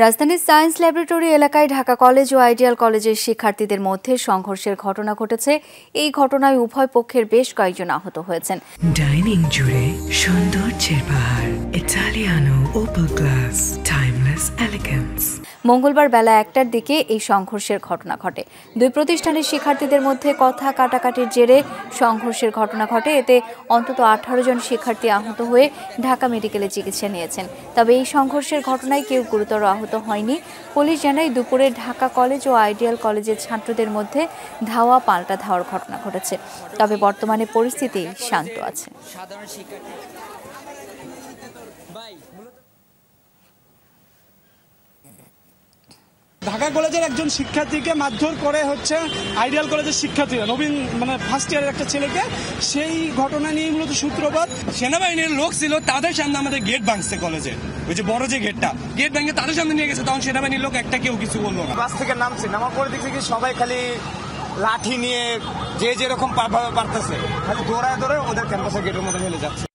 রাজধানীর science laboratory এলাকায় Dhaka college ও ideal কলেজের শিক্ষার্থীদের মধ্যে সংঘর্ষের ঘটনা ঘটেছে। এই ঘটনায় উভয় পক্ষের বেশ কয়েকজন আহত হয়েছেন। ডাইনিং জুড়ে সৌন্দর্যের পাহাড়, Italiano Opel glass, timeless elegance. মঙ্গলবার বেলা 1টার দিকে এই সংঘর্ষের ঘটনা ঘটে। দুই প্রতিষ্ঠানের শিক্ষার্থীদের মধ্যে কথা কাটাকাটির জেরে সংঘর্ষের ঘটনা ঘটে। এতে অন্তত 18 জন শিক্ষার্থী আহত হয়ে ঢাকা মেডিকেলে চিকিৎসা নিয়েছেন। তবে এই সংঘর্ষের ঘটনায় কেউ গুরুতর আহত হয়নি। পুলিশ জানায় দুপুরে ঢাকা কলেজ ও আইডিয়াল কলেজের ছাত্রদের মধ্যে ধাওয়া পাল্টা ধাওয়ার ঘটনা ঘটেছে। তবে বর্তমানে পরিস্থিতি শান্ত আছে। ঢাকা কলেজের একজন শিক্ষার্থীকে মারধর করে আইডিয়াল কলেজের শিক্ষার্থীরা, নবীন ফার্স্ট ইয়ারের একটা ছেলেকে। সেই ঘটনা নিয়ে মূলত সূত্রপাত। সেনাবাহিনীর লোক ছিল, তাদের সামনে আমাদের গেট ভাঙছে কলেজের, ওই যে বড় যে গেটটা, গেট ভাঙে তাদের সামনে নিয়ে গেছে। তখন সেনাবাহিনীর লোক একটা কেউ কিছু বললো না। বাস থেকে নামার পরে দেখছি কি সবাই খালি লাঠি নিয়ে যে যেরকম পারতেছে, খালি দৌড়ায় ওদের ক্যাম্পাসের গেটের মধ্যে ফেলে যাচ্ছে।